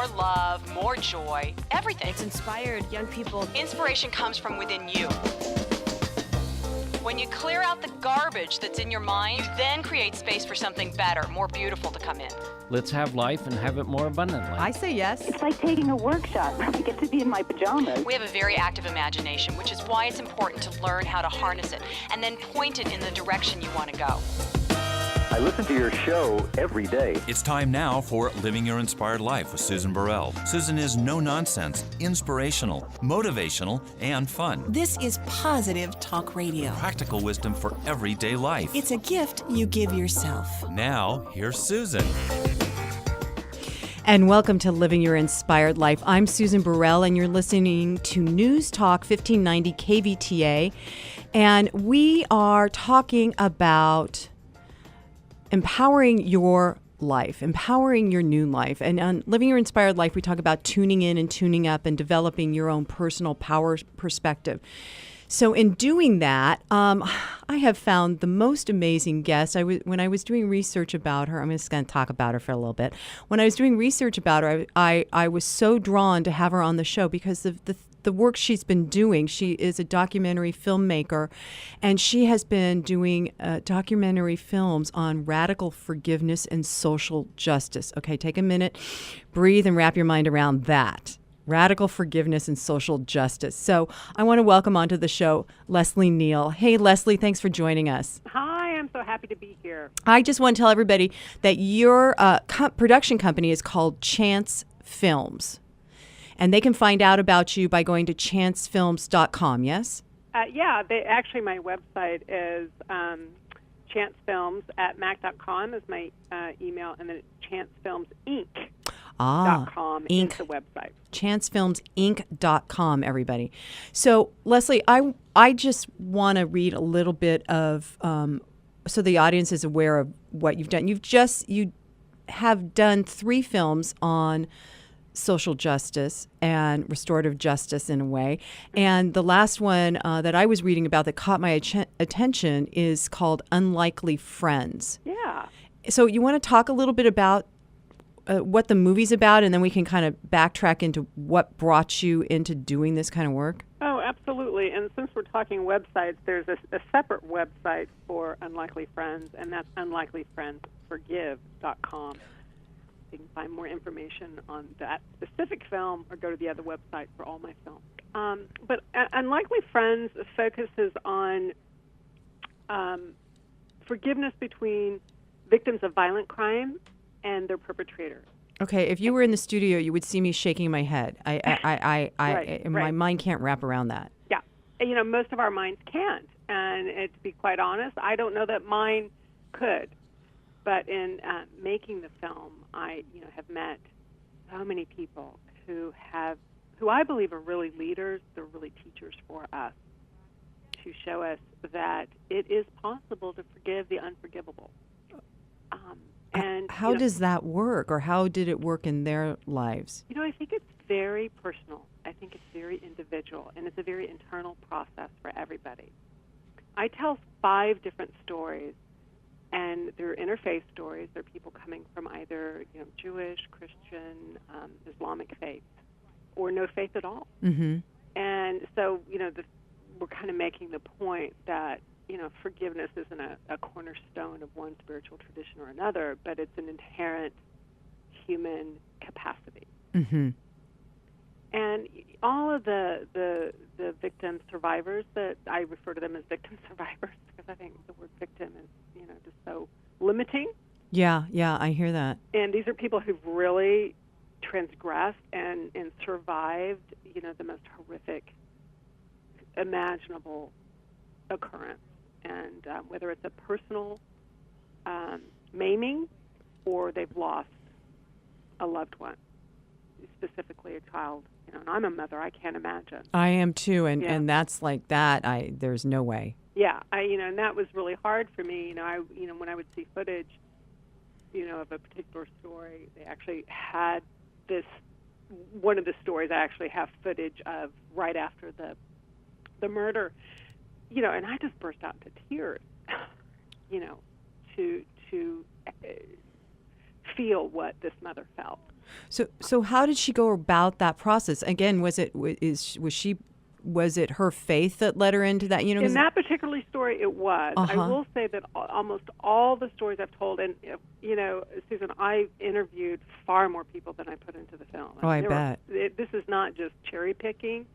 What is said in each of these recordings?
more love, more joy, everything. It's inspired young people. Inspiration comes from within you. When you clear out the garbage that's in your mind, you then create space for something better, more beautiful to come in. Let's have life and have it more abundantly. I say yes. It's like taking a workshop. I get to be in my pajamas. We have a very active imagination, which is why it's important to learn how to harness it and then point it in the direction you want to go. I listen to your show every day. It's time now for Living Your Inspired Life with Susan Burrell. Susan is no-nonsense, inspirational, motivational, and fun. This is positive talk radio. Practical wisdom for everyday life. It's a gift you give yourself. Now, here's Susan. And welcome to Living Your Inspired Life. I'm Susan Burrell, and you're listening to News Talk 1590 KVTA. And we are talking about empowering your life, empowering your new life. And on Living Your Inspired Life, we talk about tuning in and tuning up and developing your own personal power perspective. So in doing that, I have found the most amazing guest. When I was doing research about her, I'm just going to talk about her for a little bit. When I was doing research about her, I was so drawn to have her on the show because of the work she's been doing. She is a documentary filmmaker, and she has been doing documentary films on radical forgiveness and social justice. Okay, take a minute, breathe, and wrap your mind around that. Radical forgiveness and social justice. So I want to welcome onto the show Leslie Neale. Hey, Leslie, thanks for joining us. Hi, I'm so happy to be here. I just want to tell everybody that your production company is called Chance Films. And they can find out about you by going to chancefilms.com, yes? Yeah, actually my website is chancefilms@mac.com is my email, and then it's chancefilmsinc.com is the website. chancefilmsinc.com, everybody. So, Leslie, I just want to read a little bit of, so the audience is aware of what you've done. You have done 3 films on social justice and restorative justice in a way. And the last one that I was reading about that caught my attention is called Unlikely Friends. Yeah. So you want to talk a little bit about what the movie's about, and then we can kind of backtrack into what brought you into doing this kind of work? Oh, absolutely. And since we're talking websites, there's a separate website for Unlikely Friends, and that's unlikelyfriendsforgive.com. You can find more information on that specific film or go to the other website for all my films. But Unlikely Friends focuses on forgiveness between victims of violent crime and their perpetrators. Okay, if you were in the studio, you would see me shaking my head. My mind can't wrap around that. Yeah, most of our minds can't, and to be quite honest, I don't know that mine could. But in making the film, I have met so many people who I believe are really leaders. They're really teachers for us to show us that it is possible to forgive the unforgivable. And how does that work, or how did it work in their lives? I think it's very personal. I think it's very individual, and it's a very internal process for everybody. I tell 5 different stories. And they're interfaith stories. They're people coming from either Jewish, Christian, Islamic faith, or no faith at all. Mm-hmm. And so we're kind of making the point that forgiveness isn't a cornerstone of one spiritual tradition or another, but it's an inherent human capacity. Mm-hmm. And all of the victim survivors, that I refer to them as victim survivors because I think the word victim is just so limiting. Yeah, I hear that. And these are people who've really transgressed and survived the most horrific imaginable occurrence, and whether it's a personal maiming or they've lost a loved one, specifically a child. And I'm a mother. I can't imagine. I am too, and that's like that. There's no way. Yeah, and that was really hard for me. When I would see footage, of a particular story, they actually had this. One of the stories I actually have footage of right after the murder, and I just burst out into tears, to feel what this mother felt. So how did she go about that process? Again, was it her faith that led her into that? In that particular story, it was. I will say that almost all the stories I've told, and Susan, I interviewed far more people than I put into the film. Oh, I bet. This is not just cherry picking.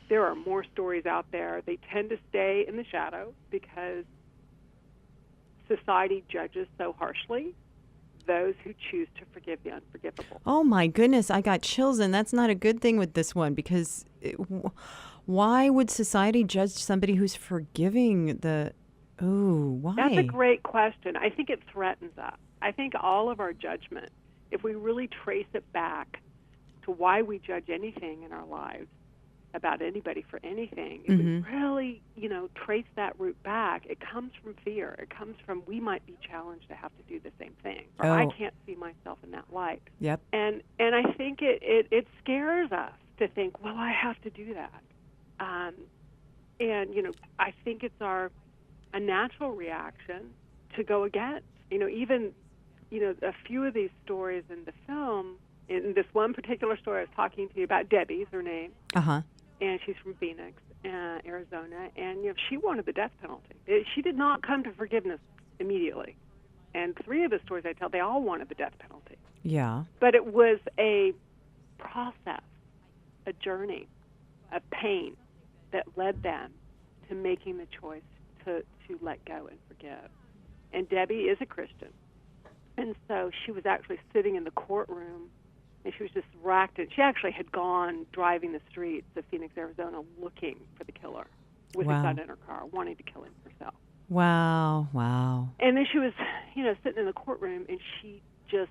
There are more stories out there. They tend to stay in the shadow because society judges so harshly those who choose to forgive the unforgivable. Oh my goodness, I got chills, and that's not a good thing with this one because why would society judge somebody who's forgiving why? That's a great question. I think it threatens us. I think all of our judgment, if we really trace it back to why we judge anything in our lives, about anybody for anything, if we really, trace that root back, it comes from fear. It comes from we might be challenged to have to do the same thing, or I can't see myself in that light. Yep. And I think it scares us to think, well, I have to do that. I think it's a natural reaction to go against. Even a few of these stories in the film. In this one particular story I was talking to you about, Debbie's her name. And she's from Phoenix, Arizona, and she wanted the death penalty. She did not come to forgiveness immediately. And 3 of the stories I tell, they all wanted the death penalty. Yeah. But it was a process, a journey of pain that led them to making the choice to let go and forgive. And Debbie is a Christian. And so she was actually sitting in the courtroom, and she was just racked. And she actually had gone driving the streets of Phoenix, Arizona, looking for the killer with a gun in her car, wanting to kill him herself. Wow. And then she was, sitting in the courtroom, and she just,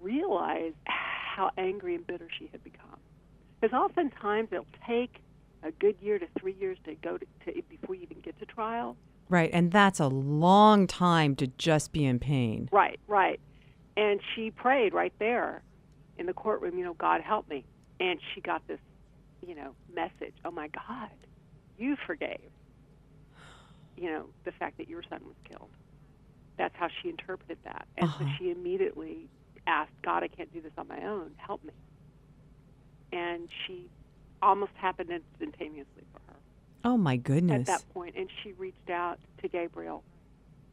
realized how angry and bitter she had become. Because oftentimes it'll take a good year to 3 years to go to before you even get to trial. Right, and that's a long time to just be in pain. Right. And she prayed right there in the courtroom, God help me. And she got this, message, oh my God, you forgave, the fact that your son was killed. That's how she interpreted that. And so she immediately asked, God, I can't do this on my own, help me. And she almost happened instantaneously for her. Oh my goodness. At that point, and she reached out to Gabriel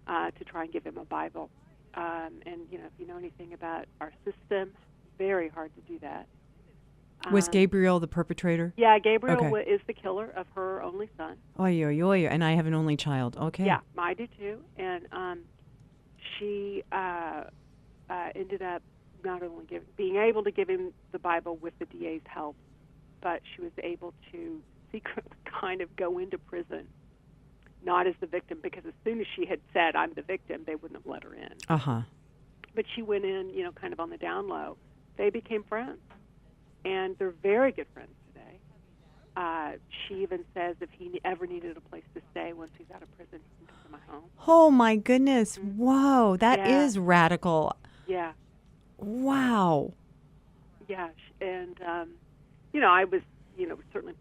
to try and give him a Bible. And, if you know anything about our system, very hard to do that. Was Gabriel the perpetrator? Yeah, Gabriel is the killer of her only son. Oy. And I have an only child. Okay. Yeah, I do too. And she ended up not only being able to give him the Bible with the DA's help, but she was able to secretly kind of go into prison, not as the victim, because as soon as she had said, I'm the victim, they wouldn't have let her in. But she went in, kind of on the down low. They became friends, and they're very good friends today. She even says if he ever needed a place to stay once he's out of prison, he can come to my home. Oh, my goodness. Whoa, that is radical. Yeah. Wow. Yeah, and, I was, certainly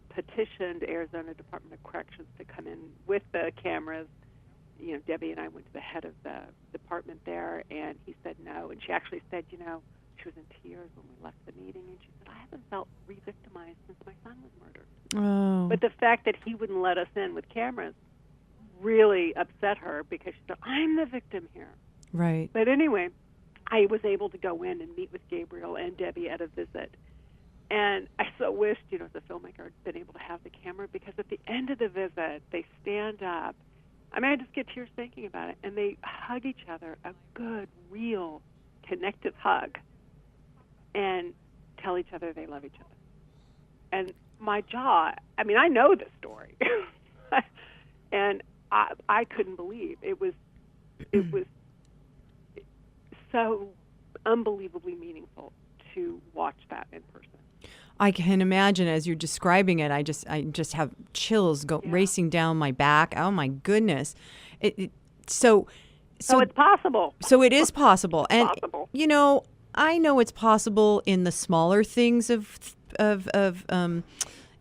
petitioned Arizona Department of Corrections to come in with the cameras. Debbie and I went to the head of the department there, and he said no. And she actually said, she was in tears when we left the meeting, and she said, I haven't felt re-victimized since my son was murdered. Oh. But the fact that he wouldn't let us in with cameras really upset her, because she said, I'm the victim here. Right. But anyway, I was able to go in and meet with Gabriel and Debbie at a visit. And I so wished, as a filmmaker, I'd been able to have the camera, because at the end of the visit, they stand up. I just get tears thinking about it. And they hug each other, a good, real, connective hug, and tell each other they love each other. And my jaw, I know this story. And I couldn't believe it was so unbelievably meaningful to watch that in person. I can imagine as you're describing it. I just have chills racing down my back. Oh my goodness! So it's possible. So it is possible, and possible. I know it's possible in the smaller things of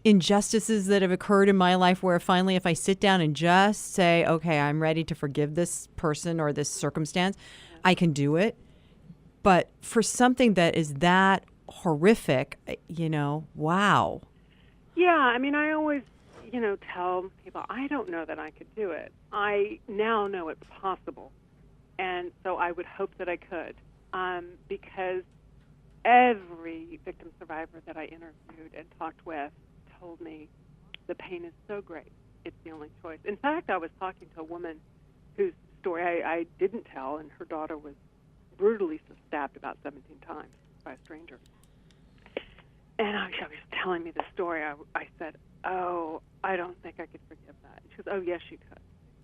injustices that have occurred in my life, where finally, if I sit down and just say, okay, I'm ready to forgive this person or this circumstance, I can do it. But for something that is that horrific, wow. Yeah, I mean, I always, tell people, I don't know that I could do it. I now know it's possible. And so I would hope that I could, because every victim survivor that I interviewed and talked with told me the pain is so great. It's the only choice. In fact, I was talking to a woman whose story I didn't tell, and her daughter was brutally stabbed about 17 times by a stranger. And she was telling me the story. I said, oh, I don't think I could forgive that. She goes, oh, yes, you could.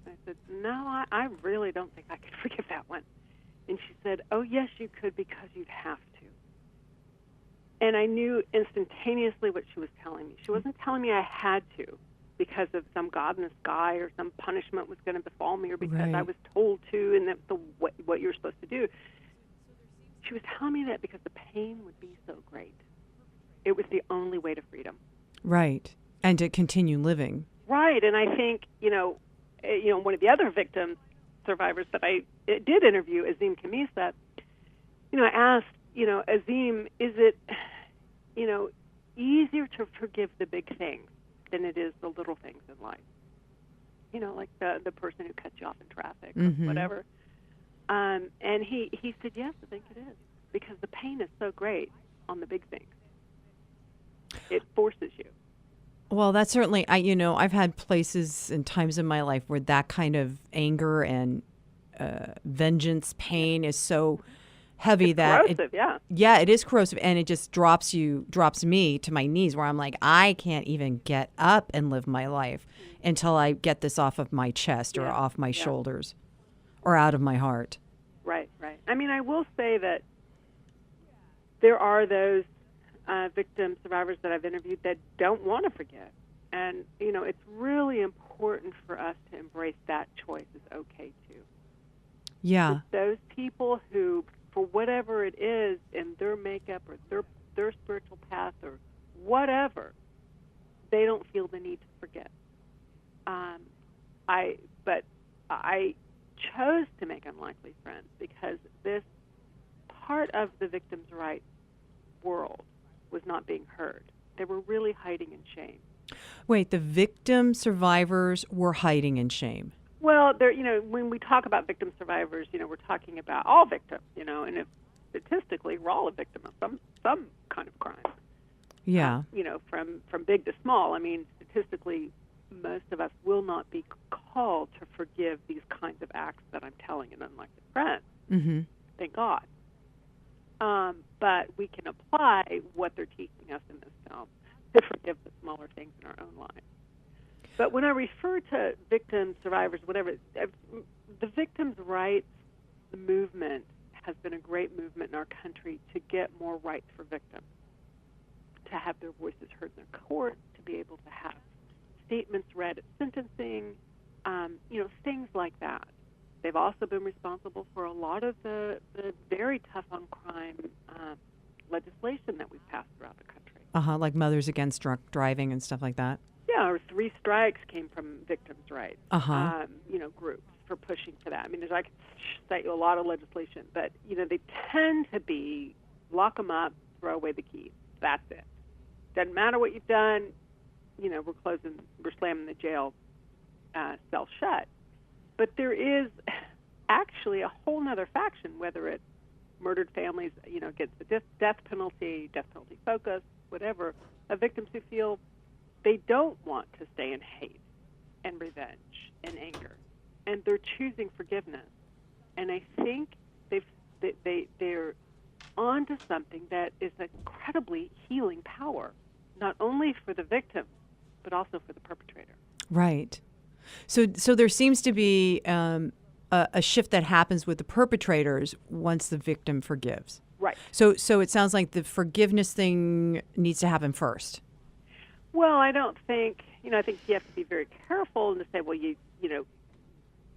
And I said, no, I really don't think I could forgive that one. And she said, oh, yes, you could, because you'd have to. And I knew instantaneously what she was telling me. She wasn't telling me I had to because of some God in the sky or some punishment was going to befall me or because I was told to and that's what you're supposed to do. She was telling me that because the pain would be so great. It was the only way to freedom. Right. And to continue living. Right. And I think, one of the other victim survivors that I did interview, Azim Kamisa, I asked, Azim, is it, easier to forgive the big things than it is the little things in life? Like the person who cut you off in traffic or whatever. And he said, yes, I think it is, because the pain is so great on the big things. It forces you. Well, that's certainly, I've had places and times in my life where that kind of anger and vengeance, pain is so heavy that corrosive, it is corrosive, and it just drops me to my knees, where I'm like, I can't even get up and live my life until I get this off of my chest or off my shoulders or out of my heart. Right. I mean, I will say that there are those victim survivors that I've interviewed that don't want to forget. And, it's really important for us to embrace that choice is okay too. Yeah. Those people who, for whatever it is in their makeup or their spiritual path or whatever, they don't feel the need to forget. But I chose to make unlikely friends because this part of the victim's rights world was not being heard. They were really hiding in shame. Wait, the victim survivors were hiding in shame? Well, when we talk about victim survivors, we're talking about all victims, and if statistically we're all a victim of some kind of crime. Yeah. From big to small. I mean, statistically, most of us will not be called to forgive these kinds of acts that I'm telling an unlikely friend. Mm-hmm. Thank God. But we can apply what they're teaching us in this film to forgive the smaller things in our own lives. But when I refer to victims, survivors, whatever, the victims' rights movement has been a great movement in our country to get more rights for victims, to have their voices heard in their court, to be able to have statements read at sentencing, things like that. They've also been responsible for a lot of the very tough on crime legislation that we've passed throughout the country. Like Mothers Against Drunk Driving and stuff like that. Yeah, or 3 Strikes came from victims' rights, groups for pushing for that. I mean, I could cite you a lot of legislation, but, they tend to be lock them up, throw away the keys. That's it. Doesn't matter what you've done, we're slamming the jail cell shut. But there is actually a whole other faction, whether it's murdered families, against the death penalty focus, whatever, of victims who feel they don't want to stay in hate and revenge and anger, and they're choosing forgiveness. And I think they're onto something that is incredibly healing power, not only for the victim, but also for the perpetrator. Right. So there seems to be a shift that happens with the perpetrators once the victim forgives. Right. So it sounds like the forgiveness thing needs to happen first. Well, I don't think, I think you have to be very careful and to say, well,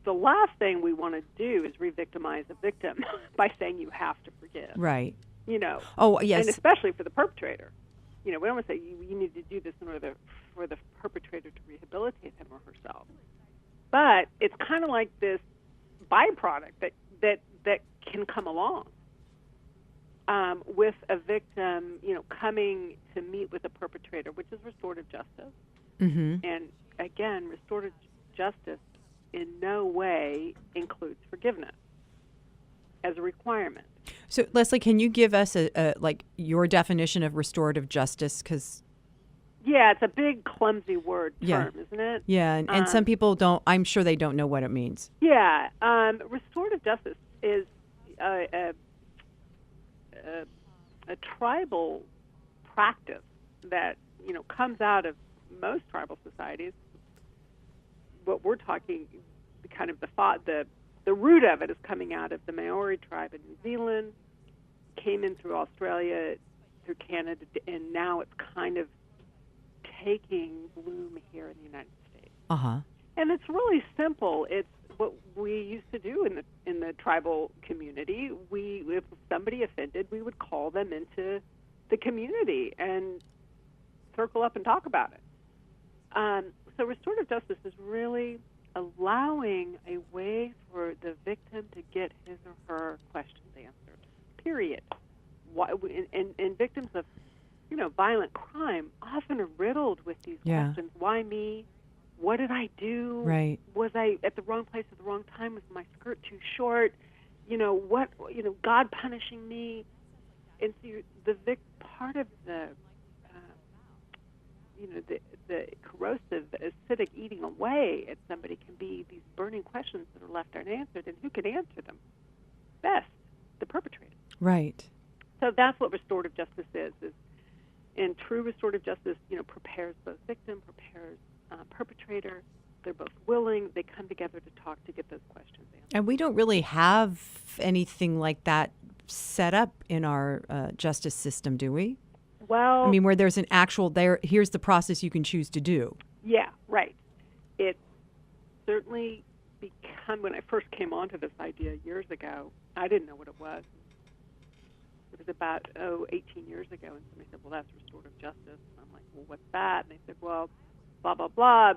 the last thing we want to do is re-victimize a victim by saying you have to forgive. Right. Oh, yes. And especially for the perpetrator. We don't want to say you need to do this in order for the perpetrator to rehabilitate him or herself. But it's kind of like this byproduct that can come along. with a victim, coming to meet with a perpetrator, which is restorative justice. Mm-hmm. And again, restorative justice in no way includes forgiveness as a requirement. So, Leslie, can you give us your definition of restorative justice? Because yeah, it's a big, clumsy term, isn't it? Yeah, and some people don't. I'm sure they don't know what it means. Yeah, restorative justice is a tribal practice that comes out of most tribal societies. What we're talking, kind of the root of it is coming out of the Maori tribe in New Zealand, came in through Australia, through Canada, and now it's kind of taking bloom here in the United States. Uh-huh. And it's really simple. It's what we used to do in the tribal community. If somebody offended, we would call them into the community and circle up and talk about it. So restorative justice is really allowing a way for the victim to get his or her questions answered, period. And victims of violent crime often are riddled with these questions. Why me? What did I do? Right. Was I at the wrong place at the wrong time? Was my skirt too short? God punishing me. And so part of the corrosive, acidic eating away at somebody can be these burning questions that are left unanswered, and who can answer them best? The perpetrator. Right. So that's what restorative justice is and true restorative justice, prepares both victim, prepares perpetrator. They're both willing. They come together to talk to get those questions answered. And we don't really have anything like that set up in our justice system, do we? Well, I mean, where there's an actual here's the process you can choose to do. Yeah, right. It certainly when I first came onto this idea years ago, I didn't know what it was. It was about 18 years ago, and somebody said, "Well, that's restorative justice." And I'm like, "Well, what's that?" And they said, "Well, blah blah blah.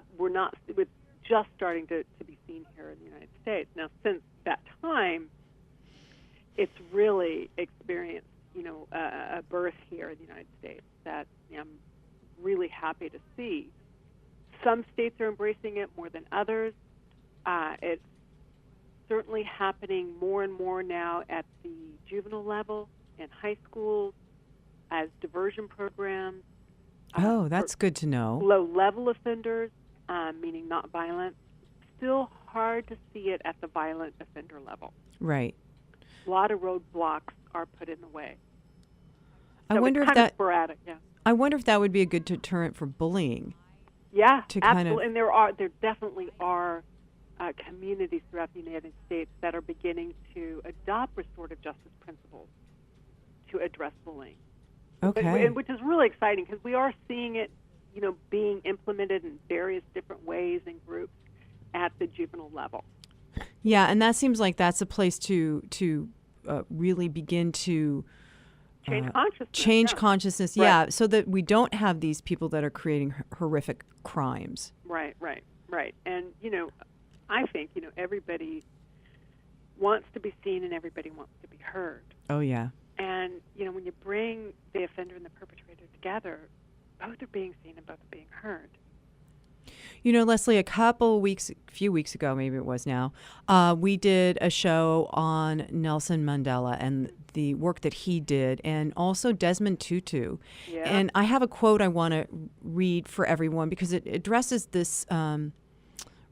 It's just starting to be seen here in the United States." Now, since that time, it's really experienced a birth here in the United States that I'm really happy to see. Some states are embracing it more than others. It's certainly happening more and more now at the juvenile level in high schools as diversion programs. Oh, that's good to know. Low-level offenders, meaning not violent. Still hard to see it at the violent offender level. Right. A lot of roadblocks are put in the way. I wonder if that sporadic, yeah. I wonder if that would be a good deterrent for bullying. Yeah, absolutely. And there definitely are communities throughout the United States that are beginning to adopt restorative justice principles to address bullying. Okay. Which is really exciting because we are seeing it, being implemented in various different ways and groups at the juvenile level. Yeah, and that seems like that's a place to really begin to change consciousness. Right. Yeah, so that we don't have these people that are creating horrific crimes. Right. And I think everybody wants to be seen and everybody wants to be heard. Oh yeah. And when you bring the offender and the perpetrator together, both are being seen and both are being heard. Leslie, few weeks ago, maybe it was now, we did a show on Nelson Mandela and the work that he did, and also Desmond Tutu. Yeah. And I have a quote I want to read for everyone because it addresses this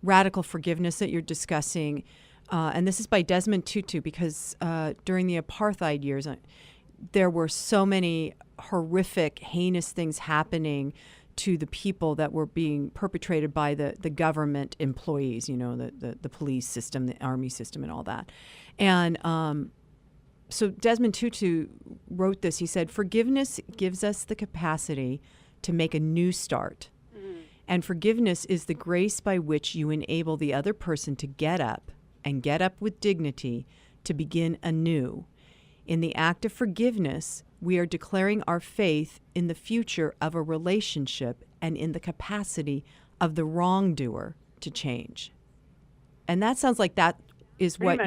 radical forgiveness that you're discussing. And this is by Desmond Tutu because during the apartheid years, there were so many horrific, heinous things happening to the people that were being perpetrated by the government employees, the police system, the army system, and all that. And so Desmond Tutu wrote this. He said, "Forgiveness gives us the capacity to make a new start. And forgiveness is the grace by which you enable the other person to get up and get up with dignity to begin anew. In the act of forgiveness, we are declaring our faith in the future of a relationship and in the capacity of the wrongdoer to change." And that sounds like that is what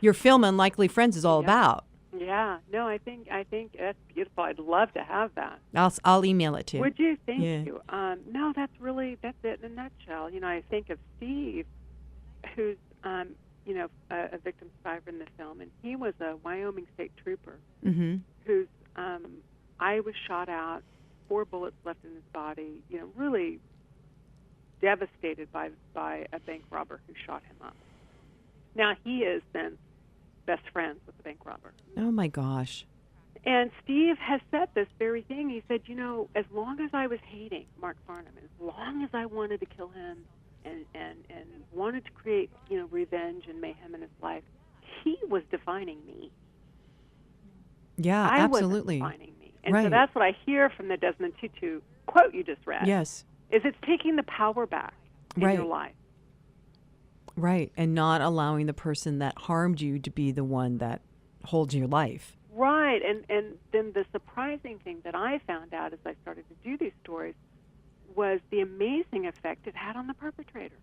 your film Unlikely Friends is all about. Yeah, Yeah. No, I think that's beautiful. I'd love to have that. I'll email it to you. Would you? Thank Yeah. you. No, that's it in a nutshell. I think of Steve, who's a victim survivor in the film, and he was a Wyoming state trooper whose eye was shot out, 4 bullets left in his body. Really devastated by a bank robber who shot him up. Now he is then best friends with the bank robber. Oh my gosh. And Steve has said this very thing. He said, as long as I was hating Mark Farnham, as long as I wanted to kill him and wanted to create, revenge and mayhem in his life, he was defining me. Yeah, I absolutely. wasn't defining me. And right. so that's what I hear from the Desmond Tutu quote you just read. Yes. Is it's taking the power back in right. your life. Right, and not allowing the person that harmed you to be the one that holds your life. Right, and then the surprising thing that I found out as I started to do these stories was the amazing effect it had on the perpetrator.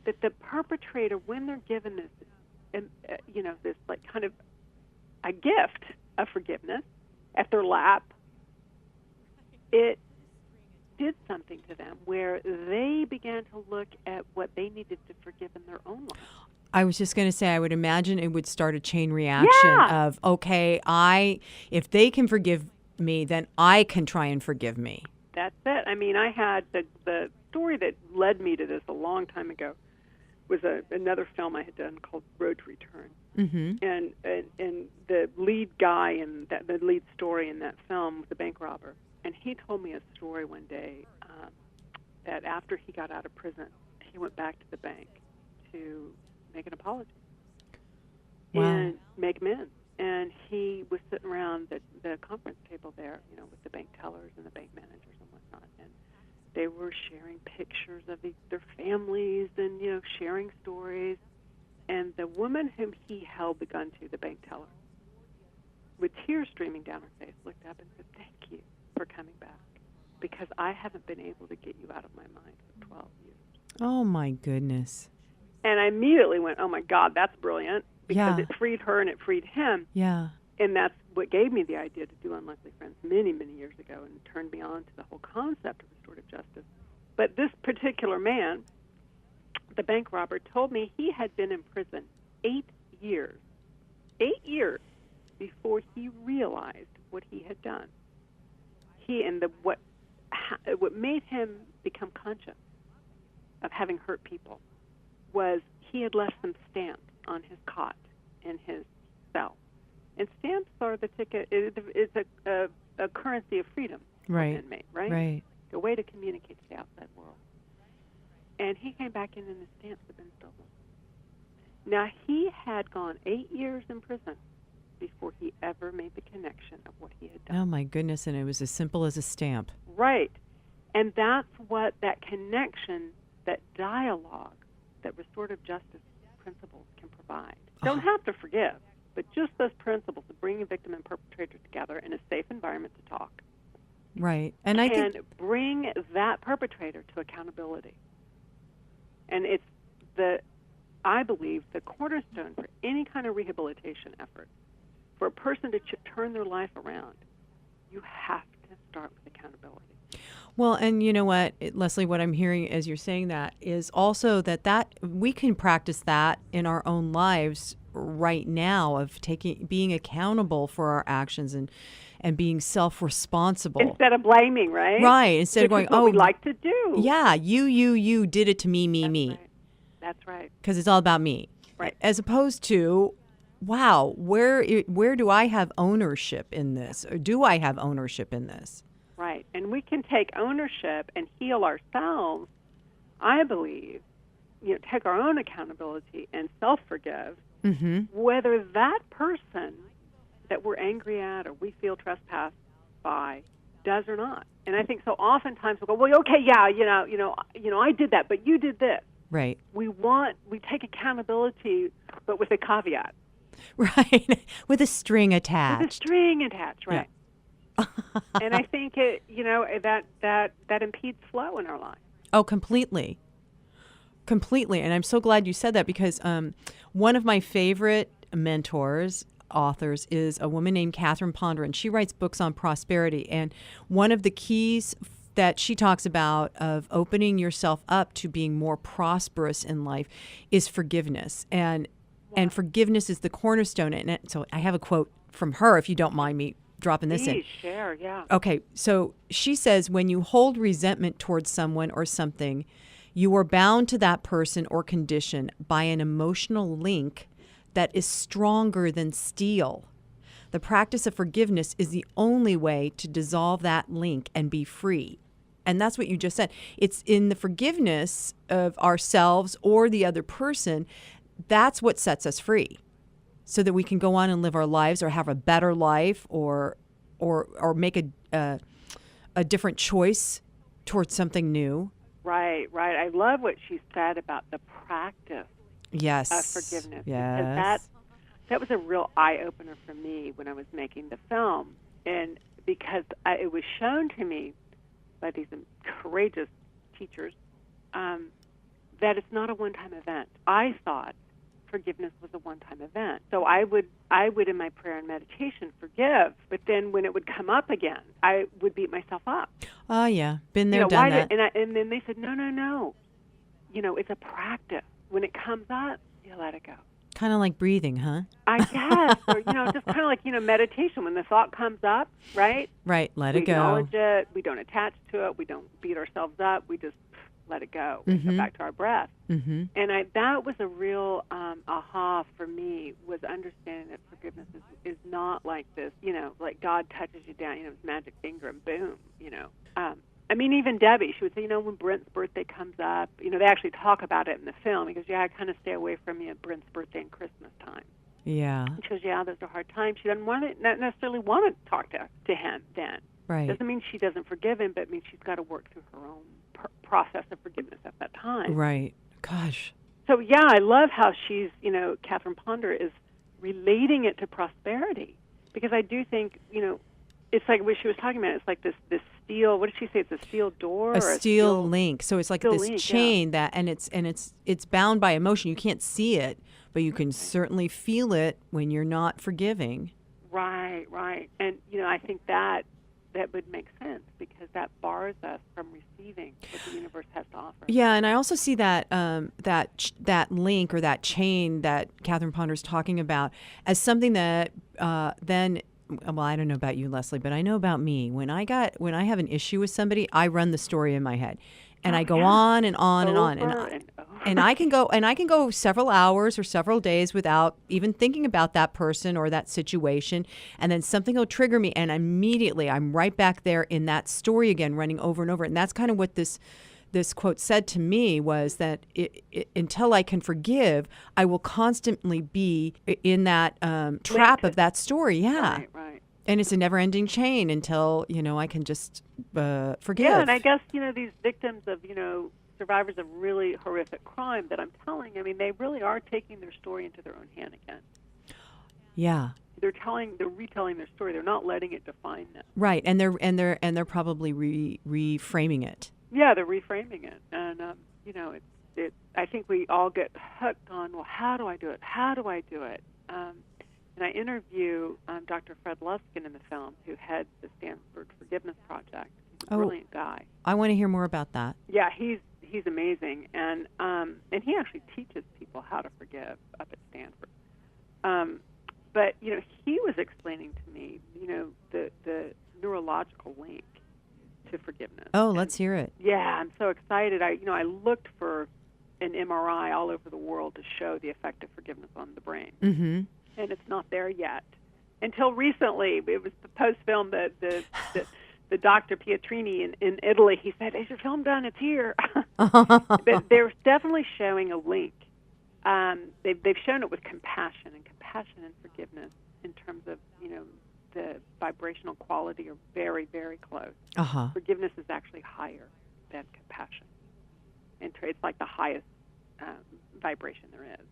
That the perpetrator, when they're given this, this like kind of a gift of forgiveness at their lap, it did something to them where they began to look at what they needed to forgive in their own life. I was just going to say, I would imagine it would start a chain reaction of, okay, if they can forgive me, then I can try and forgive me. That's it. I mean, I had the story that led me to this a long time ago was another film I had done called Road to Return. Mm-hmm. And the lead guy in the lead story in that film was the bank robber. And he told me a story one day that after he got out of prison, he went back to the bank to make an apology and make amends. And he was sitting around the conference table there, with the bank tellers and the bank managers and whatnot. And they were sharing pictures of their families and, sharing stories. And the woman whom he held the gun to, the bank teller, with tears streaming down her face, looked up and said, "Thank you for coming back, because I haven't been able to get you out of my mind for 12 years. Oh, my goodness. And I immediately went, oh, my God, that's brilliant, because Yeah. it freed her and it freed him. Yeah. And that's what gave me the idea to do Unlikely Friends many, many years ago and turned me on to the whole concept of restorative justice. But this particular man, the bank robber, told me he had been in prison 8 years. 8 years before he realized what he had done. What made him become conscious of having hurt people was he had left some stamps on his cot in his cell. And stamps are the ticket. It's a currency of freedom for an inmate, right? Right. A way to communicate to the outside world. And he came back in and the stamps had been stolen. Now, he had gone 8 years in prison before he ever made the connection of what he had done. Oh, my goodness, and it was as simple as a stamp. Right. And that's what that connection, that dialogue, that restorative justice principles can provide. Don't have to forgive, but just those principles of bringing victim and perpetrator together in a safe environment to talk. Right. And I think bring that perpetrator to accountability. And it's I believe, the cornerstone for any kind of rehabilitation effort. For a person to turn their life around, you have to start with accountability. Well, and you know what, Leslie, what I'm hearing as you're saying that is also that we can practice that in our own lives right now of being accountable for our actions and being self-responsible. Instead of blaming, right? Right. Instead of going, what we like to do. Yeah, you did it to me, me. Right. That's right. Because it's all about me. Right. As opposed to, wow, where do I have ownership in this? Or do I have ownership in this? Right. And we can take ownership and heal ourselves, I believe, take our own accountability and self-forgive, whether that person that we're angry at or we feel trespassed by does or not. And I think so oftentimes we'll go, well, okay, yeah, I did that, but you did this. Right. We take accountability, but with a caveat. Right. With a string attached. With a string attached, right. Yeah. And I think that impedes flow in our lives. Oh, completely. Completely. And I'm so glad you said that because one of my favorite mentors authors is a woman named Catherine Ponder, and she writes books on prosperity. And one of the keys that she talks about of opening yourself up to being more prosperous in life is forgiveness. And forgiveness is the cornerstone. And so I have a quote from her, if you don't mind me dropping this in. Please share, yeah. Okay, so she says, when you hold resentment towards someone or something, you are bound to that person or condition by an emotional link that is stronger than steel. The practice of forgiveness is the only way to dissolve that link and be free. And that's what you just said. It's in the forgiveness of ourselves or the other person, that's what sets us free, so that we can go on and live our lives or have a better life or make a different choice towards something new. Right. I love what she said about the practice Yes. of forgiveness. Yes. Because that was a real eye-opener for me when I was making the film. And because it was shown to me by these courageous teachers that it's not a one-time event. I thought forgiveness was a one-time event. So I would in my prayer and meditation forgive, but then when it would come up again, I would beat myself up. Oh, yeah. Been there, done that. And then they said, no. It's a practice. When it comes up, you let it go. Kind of like breathing, huh? I guess. Or, just kind of like, meditation. When the thought comes up, right? Right. Let we it go. Acknowledge it. We don't attach to it. We don't beat ourselves up. We just let it go. We go back to our breath. Mm-hmm. And that was a real aha for me, was understanding that forgiveness is not like this, like God touches you down, his magic finger and boom, even Debbie, she would say, when Brent's birthday comes up, they actually talk about it in the film. He goes, I kind of stay away from you at Brent's birthday and Christmas time. Yeah. She goes, those are hard times. She doesn't not necessarily want to talk to him then. Right. Doesn't mean she doesn't forgive him, but it means she's got to work through her own process of forgiveness at that time. Right. Gosh. So, I love how she's, Catherine Ponder is relating it to prosperity, because I do think, it's like what she was talking about. It's like this steel. What did she say? It's a steel door, a steel link. So it's like this link, chain that, and it's bound by emotion. You can't see it, but you can certainly feel it when you're not forgiving. Right. And I think that would make sense, because that bars us from receiving what the universe has to offer. Yeah, and I also see that that link or that chain that Catherine Ponder's talking about as something that then. Well, I don't know about you, Leslie, but I know about me. When I have an issue with somebody, I run the story in my head, and I go on and on and on, and I can go several hours or several days without even thinking about that person or that situation, and then something will trigger me, and immediately I'm right back there in that story again, running over and over. And that's kind of what this quote said to me, was that until I can forgive, I will constantly be in that trap of that story. Yeah. Right. And it's a never-ending chain until, I can just forgive. Yeah, and I guess, these victims of, survivors of really horrific crime that I'm telling, they really are taking their story into their own hand again. Yeah. They're retelling their story. They're not letting it define them. Right, and they're probably reframing it. Yeah, they're reframing it, and I think we all get hooked on, well, how do I do it? How do I do it? And I interview Dr. Fred Luskin in the film, who heads the Stanford Forgiveness Project. He's a brilliant guy. I want to hear more about that. Yeah, he's amazing, and he actually teaches people how to forgive up at Stanford. But he was explaining to me, the neurological link to forgiveness. Oh, let's hear it. Yeah, I'm so excited. I looked for an MRI all over the world to show the effect of forgiveness on the brain. Mm-hmm. And it's not there yet. Until recently, it was the post-film, the Dr. Pietrini in Italy, he said, is your film done? It's here. But they're definitely showing a link. They've shown it with compassion and forgiveness in terms of, the vibrational quality are very, very close. Uh-huh. Forgiveness is actually higher than compassion. And it's like the highest vibration there is.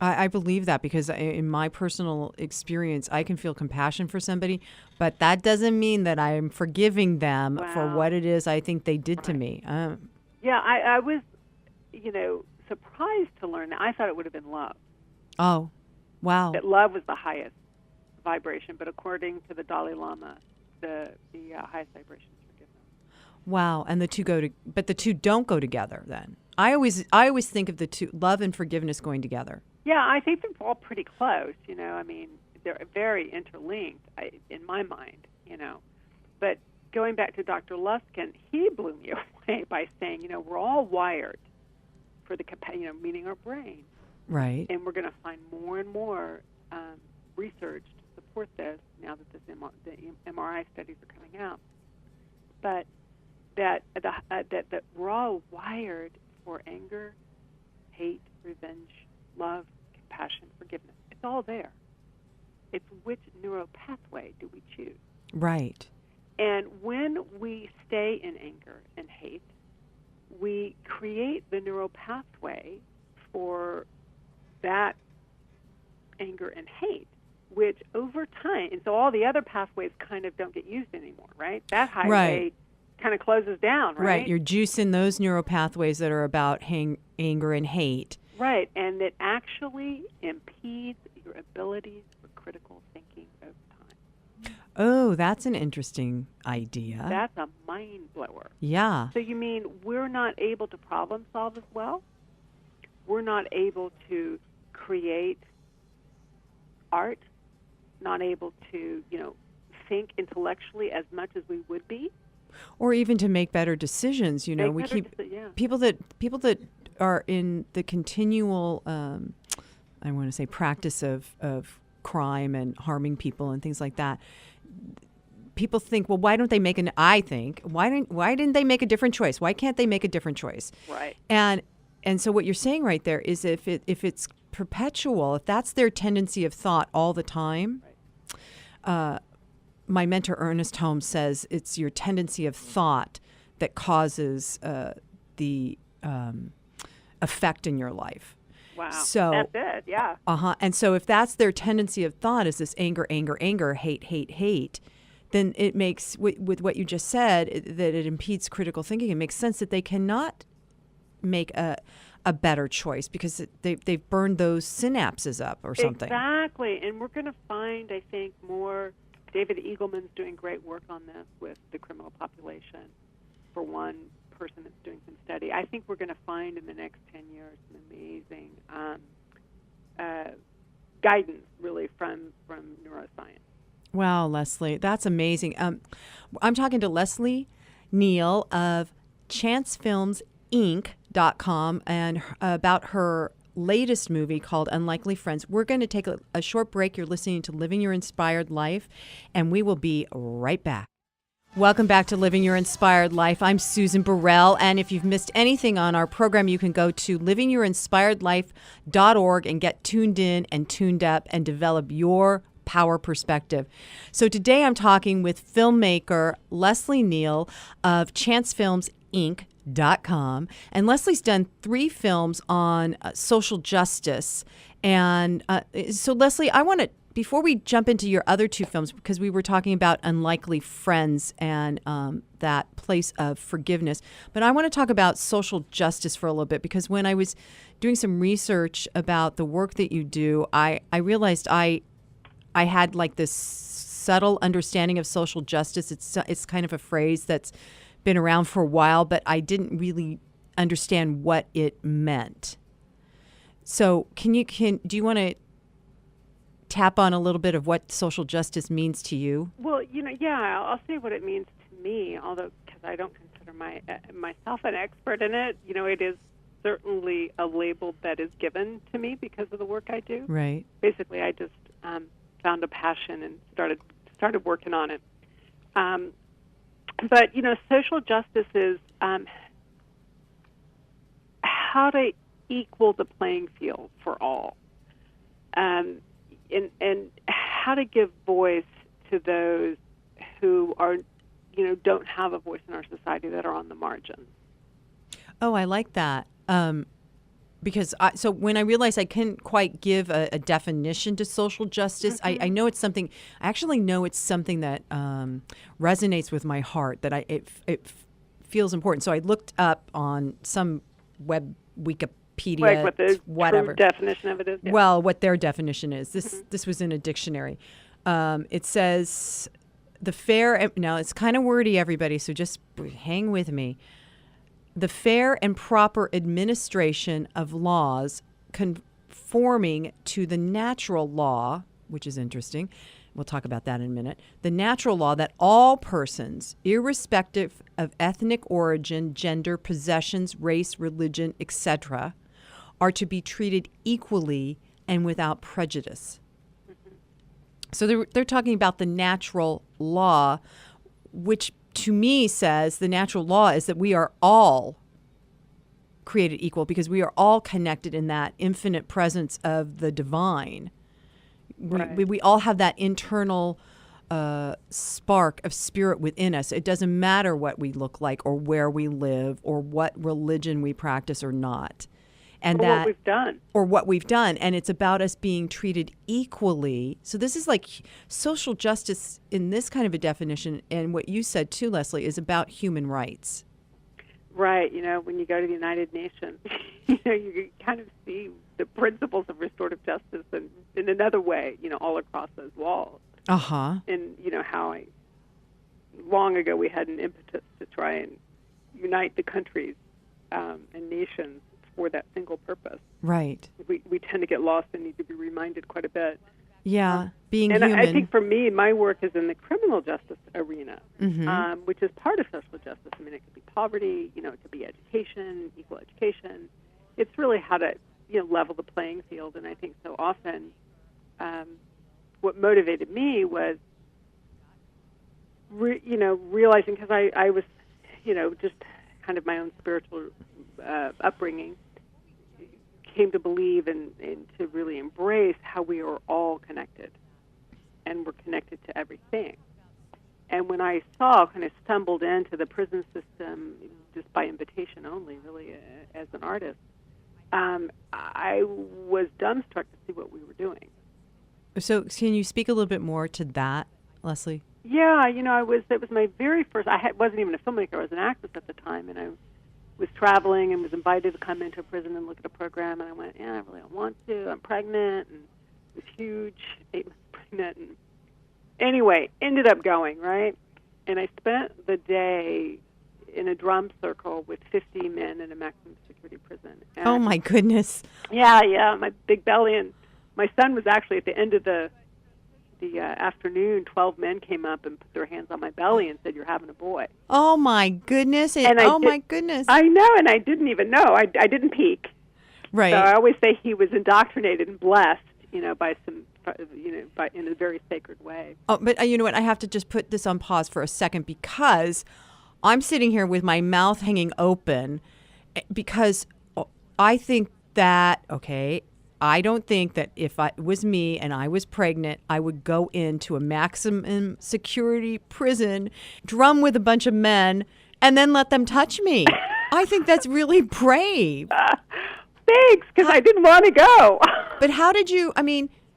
I believe that, because in my personal experience, I can feel compassion for somebody, but that doesn't mean that I'm forgiving them for what it is I think they did to me. Yeah, I was, surprised to learn that. I thought it would have been love. Oh. Wow. That love was the highest vibration, but according to the Dalai Lama, the highest vibration is forgiveness. Wow. And but the two don't go together then. I always think of the two, love and forgiveness, going together. Yeah, I think they're all pretty close. I mean, they're very interlinked in my mind. But going back to Dr. Luskin, he blew me away by saying, we're all wired for the meaning our brain. Right. And we're going to find more and more research to support this now that the MRI studies are coming out. But that we're all wired for anger, hate, revenge, love, compassion, forgiveness. It's all there. It's which neuropathway do we choose? Right. And when we stay in anger and hate, we create the neuropathway for that anger and hate, which over time, and so all the other pathways kind of don't get used anymore, right? That highway kind of closes down, right? Right. You're juicing those neuropathways that are about anger and hate. Right, and it actually impedes your abilities for critical thinking over time. Oh, that's an interesting idea. That's a mind blower. Yeah. So you mean we're not able to problem solve as well? We're not able to create art, not able to, think intellectually as much as we would be? Or even to make better decisions. People that are in the continual, I want to say, practice of crime and harming people and things like that. People think, well, why don't they make why didn't they make a different choice? Why can't they make a different choice? Right. And so what you're saying right there is if it's perpetual, if that's their tendency of thought all the time, right. My mentor Ernest Holmes says it's your tendency of thought that causes the effect in your life. Wow. So that's it, yeah. And so if that's their tendency of thought is this anger, hate, then it makes, with what you just said, that it impedes critical thinking. It makes sense that they cannot make a better choice because they've burned those synapses up or something. Exactly. And we're going to find, I think, more. David Eagleman's doing great work on this with the criminal population. For one person that's doing some study, I think we're going to find in the next 10 years some amazing guidance, really, from neuroscience. Wow, Leslie, that's amazing. I'm talking to Leslie Neale of ChanceFilmsInc.com and about her latest movie called Unlikely Friends. We're going to take a short break. You're listening to Living Your Inspired Life, and we will be right back. Welcome back to Living Your Inspired Life. I'm Susan Burrell, and if you've missed anything on our program, you can go to livingyourinspiredlife.org and get tuned in and tuned up and develop your power perspective. So today I'm talking with filmmaker Leslie Neale of ChanceFilmsInc.com. And Leslie's done 3 films on social justice. And so, Leslie, I want to, before we jump into your other 2 films, because we were talking about Unlikely Friends and that place of forgiveness, but I want to talk about social justice for a little bit, because when I was doing some research about the work that you do, I realized I had like this subtle understanding of social justice. It's kind of a phrase that's been around for a while, but I didn't really understand what it meant. So do you want to tap on a little bit of what social justice means to you? Well, I'll say what it means to me, although because I don't consider myself an expert in it. It is certainly a label that is given to me because of the work I do. Right. Basically, I just found a passion and started working on it. But, social justice is how to equal the playing field for all, and how to give voice to those who are, don't have a voice in our society, that are on the margins. Oh, I like that. Because so when I realized I couldn't quite give a definition to social justice, mm-hmm. I know it's something. I actually know it's something that resonates with my heart. That it feels important. So I looked up on some Wikipedia, Like what the whatever. true definition of it is. Yeah. Well, what their definition is. This was in a dictionary. It says the fair. Now it's kind of wordy, everybody. So just hang with me. The fair and proper administration of laws conforming to the natural law, which is interesting. We'll talk about that in a minute. The natural law that all persons, irrespective of ethnic origin, gender, possessions, race, religion, etc., are to be treated equally and without prejudice. So they're talking about the natural law, which to me says the natural law is that we are all created equal because we are all connected in that infinite presence of the divine. Right. We all have that internal spark of spirit within us. It doesn't matter what we look like or where we live or what religion we practice or not. And what we've done. Or what we've done. And it's about us being treated equally. So this is like social justice in this kind of a definition. And what you said too, Leslie, is about human rights. Right. You know, when you go to the United Nations, you kind of see the principles of restorative justice in another way, all across those walls. Uh-huh. And, how long ago we had an impetus to try and unite the countries and nations for that single purpose. Right. We tend to get lost and need to be reminded quite a bit. Yeah, being and human. I think for me, my work is in the criminal justice arena, which is part of social justice. I mean, it could be poverty, it could be education, equal education. It's really how to, level the playing field. And I think so often what motivated me was, realizing, because I was, just kind of my own spiritual upbringing, came to believe and to really embrace how we are all connected, and we're connected to everything. And when I kind of stumbled into the prison system just by invitation only, really, as an artist, I was dumbstruck to see what we were doing. So can you speak a little bit more to that, Leslie? Yeah, it was my very first, wasn't even a filmmaker, I was an actress at the time, and I was traveling and was invited to come into a prison and look at a program, and I went, I really don't want to. I'm pregnant, and it was huge, 8 months pregnant, and anyway, ended up going, right? And I spent the day in a drum circle with 50 men in a maximum security prison. And oh, my goodness. Yeah, my big belly, and my son was actually at the end of the afternoon. 12 men came up and put their hands on my belly and said, "You're having a boy." Oh my goodness! My goodness! I know, and I didn't even know. I didn't peek. Right. So I always say he was indoctrinated and blessed, by some, by in a very sacred way. Oh, but you know what? I have to just put this on pause for a second because I'm sitting here with my mouth hanging open because I think that I don't think that if it was me and I was pregnant, I would go into a maximum security prison, drum with a bunch of men, and then let them touch me. I think that's really brave. Thanks, because I didn't want to go. But how did you,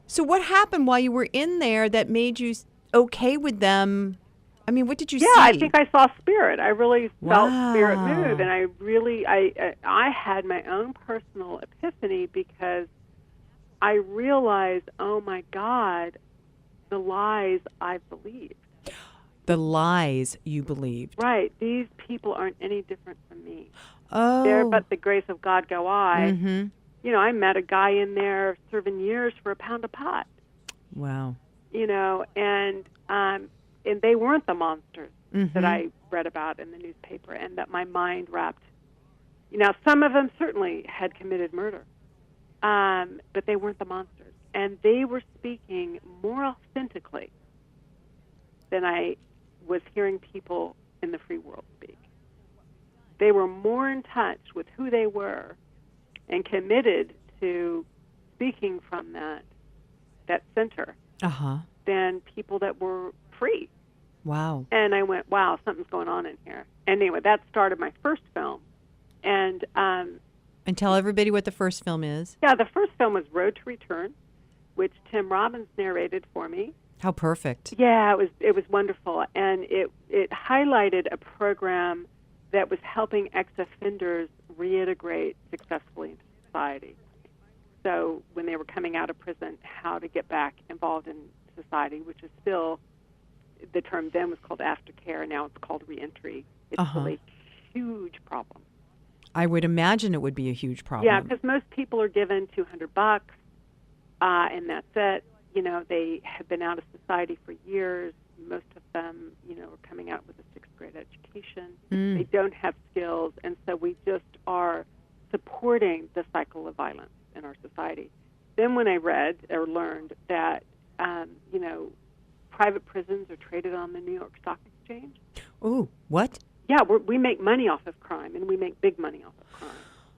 so what happened while you were in there that made you okay with them? What did you see? Yeah, I think I saw spirit. I really felt spirit move, and I had my own personal epiphany because I realized, oh my God, the lies I've believed. The lies you believed. Right. These people aren't any different from me. Oh. There but the grace of God go I. Mm-hmm. I met a guy in there serving years for a pound of pot. Wow. And they weren't the monsters that I read about in the newspaper and that my mind wrapped. Some of them certainly had committed murder. But they weren't the monsters. And they were speaking more authentically than I was hearing people in the free world speak. They were more in touch with who they were and committed to speaking from that center than people that were free. Wow. And I went, wow, something's going on in here. And anyway, that started my first film. And tell everybody what the first film is. Yeah, the first film was Road to Return, which Tim Robbins narrated for me. How perfect. Yeah, it was wonderful. And it highlighted a program that was helping ex-offenders reintegrate successfully into society. So when they were coming out of prison, how to get back involved in society, which is still, the term then was called aftercare, now it's called reentry. It's really a huge problem. I would imagine it would be a huge problem. Yeah, because most people are given $200, and that's it. You know, they have been out of society for years. Most of them, you know, are coming out with a sixth grade education. They don't have skills, and so we just are supporting the cycle of violence in our society. Then when I read or learned that, you know, private prisons are traded on the New York Stock Exchange. Ooh, what? Yeah, we make money off of crime, and we make big money off of crime.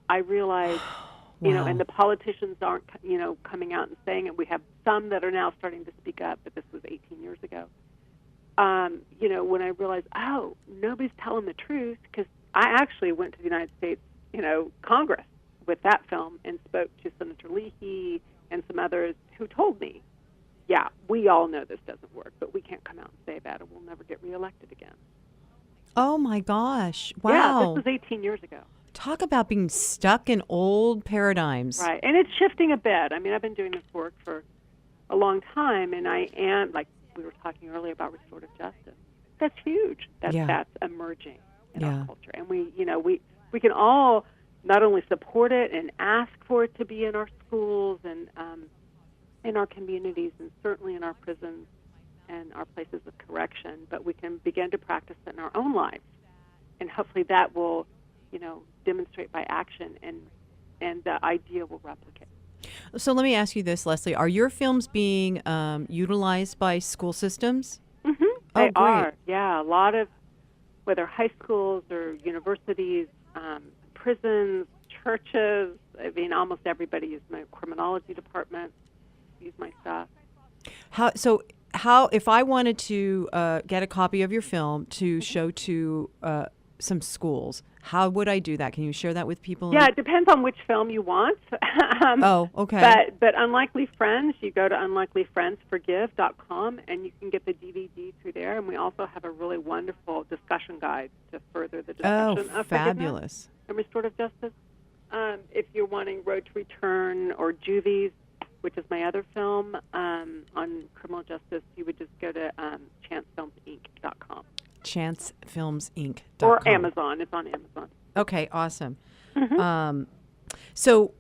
I realized, you know, and the politicians aren't, you know, coming out and saying it. We have some that are now starting to speak up, but this was 18 years ago. You know, when I realized, oh, nobody's telling the truth, because I actually went to the United States, you know, Congress with that film and spoke to Senator Leahy and some others who told me, yeah, we all know this doesn't work, but we can't come out and say that, and we'll never get reelected again. Oh, my gosh. Wow. Yeah, this was 18 years ago. Talk about being stuck in old paradigms. Right, and it's shifting a bit. I mean, I've been doing this work for a long time, and I am, like we were talking earlier about restorative justice. That's huge. That's emerging in our culture. And we, you know, we can all not only support it and ask for it to be in our schools and in our communities and certainly in our prisons and our places of correction, but we can begin to practice it in our own lives. And hopefully that will, you know, demonstrate by action, and the idea will replicate. So let me ask you this, Leslie. Are your films being utilized by school systems? Mm-hmm. They are, yeah. A lot of, whether high schools or universities, prisons, churches, I mean, almost everybody uses my criminology department, use my stuff. How, if I wanted to get a copy of your film to show to some schools, how would I do that? Can you share that with people? Yeah, it depends on which film you want. Okay. But Unlikely Friends, you go to unlikelyfriendsforgive.com, and you can get the DVD through there. And we also have a really wonderful discussion guide to further the discussion of fabulous. And restorative justice. If you're wanting Road to Return or Juvies, which is my other film on criminal justice, you would just go to chancefilmsinc.com. chancefilmsinc.com. Or Amazon. It's on Amazon. Okay, awesome. Mm-hmm. So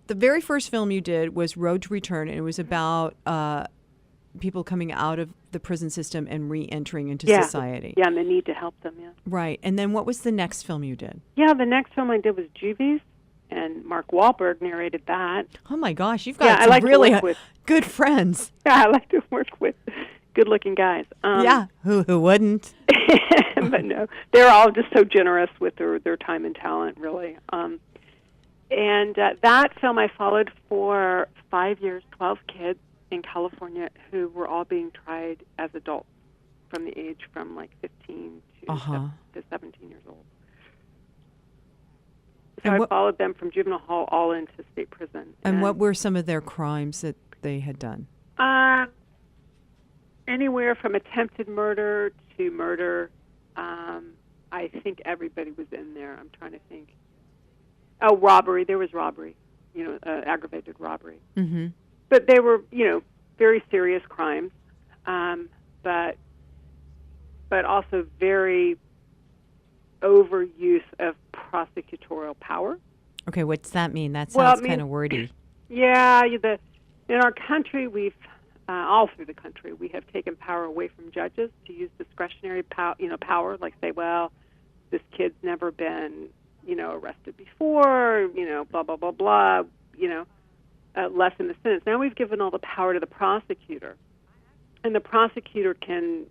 the very first film you did was Road to Return, and it was about people coming out of the prison system and re-entering into society. Yeah, and the need to help them, yeah. Right. And then what was the next film you did? Yeah, the next film I did was Juvies, and Mark Wahlberg narrated that. Oh, my gosh. You've got some really good friends. Yeah, I like to work with good-looking guys. Who wouldn't? But no, they're all just so generous with their time and talent, really. And that film I followed for 5 years, 12 kids in California who were all being tried as adults from the age from like 15 to 17 years old. So I followed them from juvenile hall all into state prison. And what were some of their crimes that they had done? Anywhere from attempted murder to murder. I think everybody was in there. I'm trying to think. Oh, robbery. There was robbery, aggravated robbery. Mm-hmm. But they were, very serious crimes, but also very overuse of prosecutorial power. Okay, what's that mean? That sounds kind of wordy. Yeah, in our country, we've all through the country, we have taken power away from judges to use discretionary power, like say, well, this kid's never been, arrested before, blah, blah, blah, blah, lessen the sentence. Now we've given all the power to the prosecutor, and the prosecutor can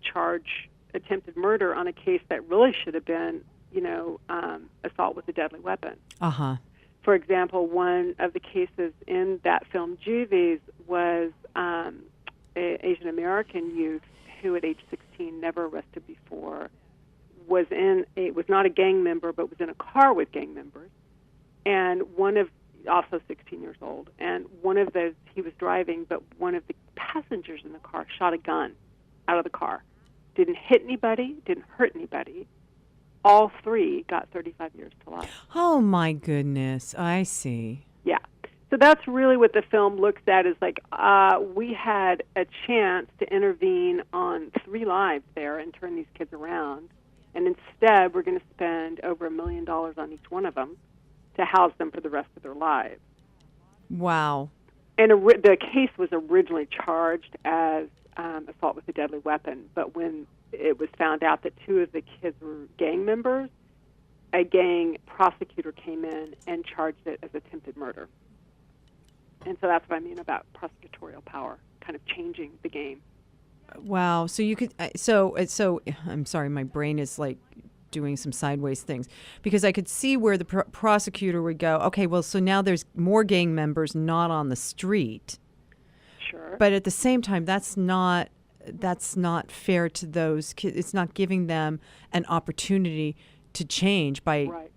charge attempted murder on a case that really should have been, assault with a deadly weapon. Uh-huh. For example, one of the cases in that film, Juvies, was an Asian American youth who, at age 16, never arrested before, was not a gang member, but was in a car with gang members, and also 16 years old, and one of those, he was driving, but one of the passengers in the car shot a gun out of the car. Didn't hit anybody, didn't hurt anybody, all 3 got 35 years to life. Oh, my goodness. I see. Yeah. So that's really what the film looks at, is like we had a chance to intervene on 3 lives there and turn these kids around. And instead, we're going to spend over $1 million on each one of them to house them for the rest of their lives. Wow. And the case was originally charged as assault with a deadly weapon, but when it was found out that 2 of the kids were gang members, a gang prosecutor came in and charged it as attempted murder. And so that's what I mean about prosecutorial power, kind of changing the game. Wow. So you could, so I'm sorry, my brain is like doing some sideways things, because I could see where the prosecutor would go, okay, well, so now there's more gang members not on the street. Sure. But at the same time, that's not fair to those kids. It's not giving them an opportunity to change by, Right.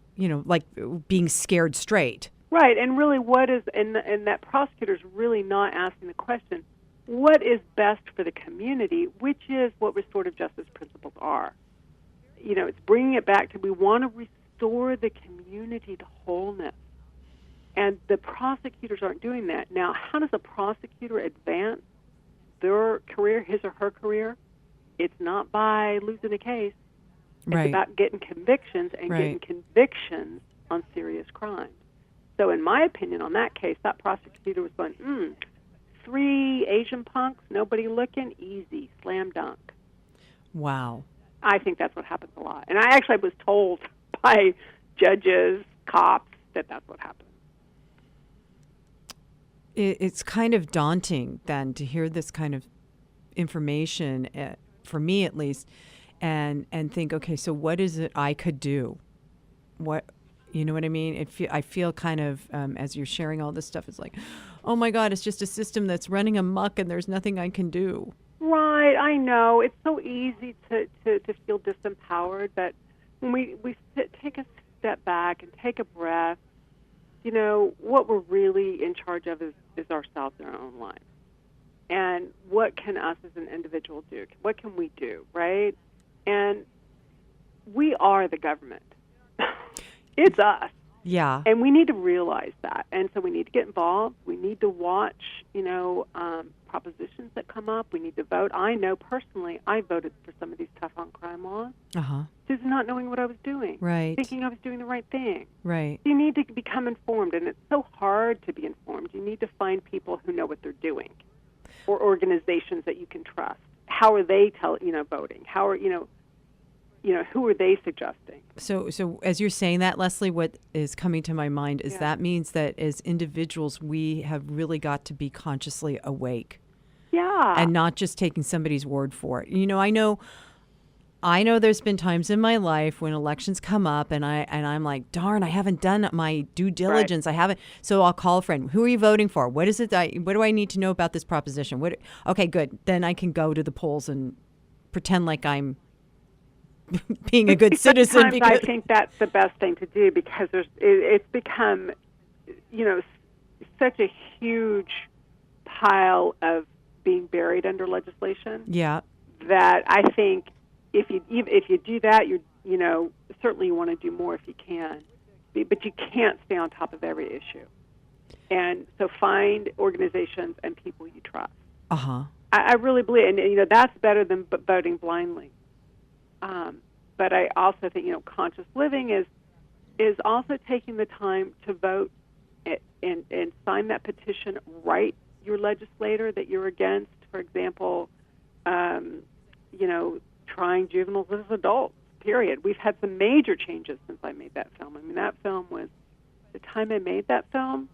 Like being scared straight. Right, and really what is, and that prosecutor's really not asking the question, what is best for the community, which is what restorative justice principles are. It's bringing it back to, we want to restore the community to wholeness. And the prosecutors aren't doing that. Now, how does a prosecutor advance their career, his or her career? It's not by losing a case. It's Right. about getting convictions and getting convictions on serious crimes. So in my opinion, on that case, that prosecutor was going, 3 Asian punks, nobody looking, easy, slam dunk. Wow. I think that's what happens a lot. And I actually was told by judges, cops, that that's what happens. It's kind of daunting then to hear this kind of information, for me at least, and think, okay, so what is it I could do? What, you know what I mean? I feel kind of, as you're sharing all this stuff, it's like, oh my God, it's just a system that's running amok and there's nothing I can do. Right, I know. It's so easy to feel disempowered, but when we take a step back and take a breath, what we're really in charge of is ourselves in our own lives. And what can us as an individual do? What can we do, right? And we are the government. It's us. Yeah. And we need to realize that. And so we need to get involved. We need to watch, propositions that come up. We need to vote. I know personally I voted for some of these tough on crime laws. Uh-huh. Just not knowing what I was doing. Right. Thinking I was doing the right thing. Right. You need to become informed, and it's so hard to be informed. You need to find people who know what they're doing, or organizations that you can trust. How are they voting? How are, who are they suggesting? So as you're saying that, Leslie, what is coming to my mind is that means that as individuals, we have really got to be consciously awake. Yeah. And not just taking somebody's word for it. I know there's been times in my life when elections come up and I'm like, darn, I haven't done my due diligence. Right. I haven't. So I'll call a friend. Who are you voting for? What is it? What do I need to know about this proposition? Okay, good. Then I can go to the polls and pretend like I'm being a good citizen. Because I think that's the best thing to do, because it's become, such a huge pile of being buried under legislation. Yeah. That I think if you do that, certainly you want to do more if you can, but you can't stay on top of every issue. And so find organizations and people you trust. Uh-huh. I really believe, and that's better than voting blindly. But I also think conscious living is also taking the time to vote and sign that petition. Write your legislator that you're against. For example, trying juveniles as adults. Period. We've had some major changes since I made that film. I mean, that film was, the time I made that film,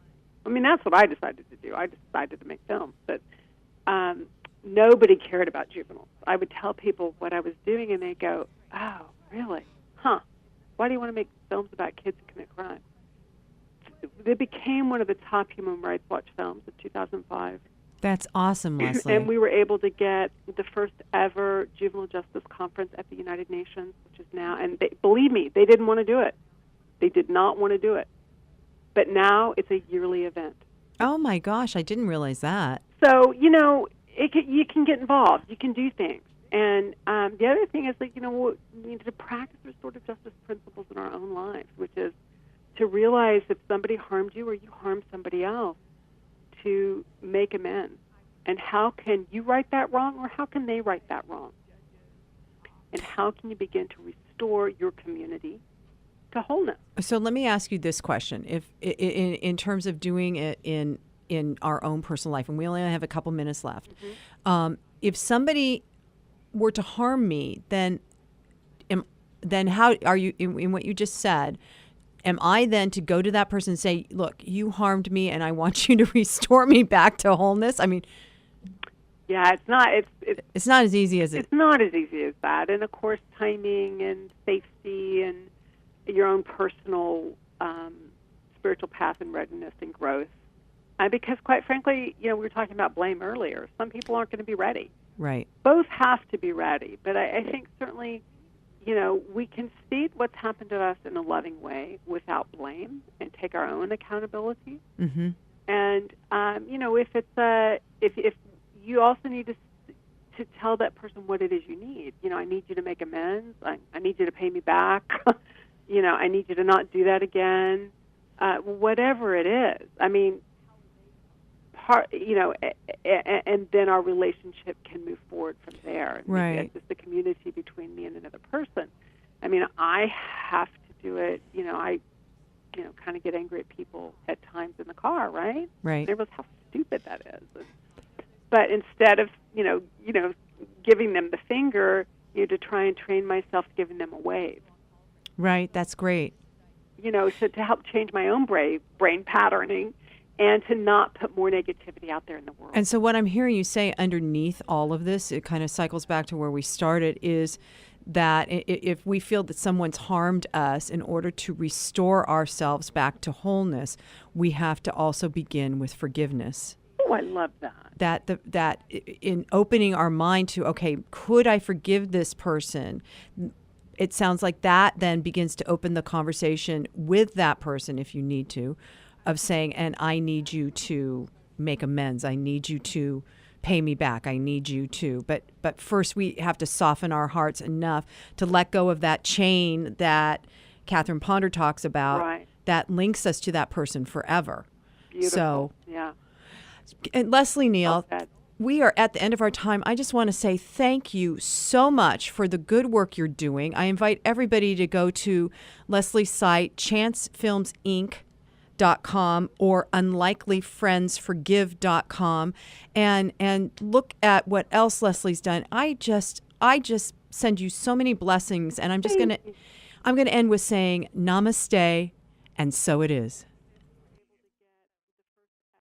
that's what I decided to do. I decided to make films, but nobody cared about juveniles. I would tell people what I was doing, and they go, "Oh, really? Huh? Why do you want to make films about kids who commit crime?" They became one of the top Human Rights Watch films of 2005. That's awesome, Leslie. And we were able to get the first ever juvenile justice conference at the United Nations, which is now, and believe me, they didn't want to do it. They did not want to do it. But now it's a yearly event. Oh my gosh, I didn't realize that. So, you can get involved. You can do things. And the other thing is, like, we need to practice restorative justice principles in our own lives, which is to realize if somebody harmed you or you harmed somebody else, to make amends. And how can you right that wrong, or how can they right that wrong? And how can you begin to restore your community to wholeness? So let me ask you this question: if in terms of doing it in our own personal life, and we only have a couple minutes left, if somebody were to harm me, then how are you in what you just said? Am I then to go to that person and say, "Look, you harmed me, and I want you to restore me back to wholeness"? I mean, yeah, it's not as easy as it's not as easy as that. And of course, timing and safety and your own personal spiritual path and readiness and growth. Because quite frankly, we were talking about blame earlier. Some people aren't going to be ready. Right. Both have to be ready. But I think certainly, we can see what's happened to us in a loving way without blame and take our own accountability. Mm-hmm. And, if you also need to tell that person what it is you need. I need you to make amends. I need you to pay me back. I need you to not do that again. Whatever it is. I mean, and then our relationship can move forward from there. Right. It's just the community between me and another person. I mean, I have to do it. I kind of get angry at people at times in the car, right? Right. They realize how stupid that is. But instead of, giving them the finger, to try and train myself giving them a wave. Right. That's great. So to help change my own brain patterning, and to not put more negativity out there in the world. And so what I'm hearing you say underneath all of this, it kind of cycles back to where we started, is that if we feel that someone's harmed us, in order to restore ourselves back to wholeness, we have to also begin with forgiveness. Oh, I love that. That in opening our mind to, okay, could I forgive this person? It sounds like that then begins to open the conversation with that person, if you need to, of saying, and I need you to make amends. I need you to pay me back. I need you to. But first we have to soften our hearts enough to let go of that chain that Catherine Ponder talks about, right, that links us to that person forever. Beautiful. So, yeah. And Leslie Neale, well, we are at the end of our time. I just want to say thank you so much for the good work you're doing. I invite everybody to go to Leslie's site, chancefilmsinc.com or unlikelyfriendsforgive.com and look at what else Leslie's done. I just send you so many blessings, and I'm going to end with saying namaste, and so it is.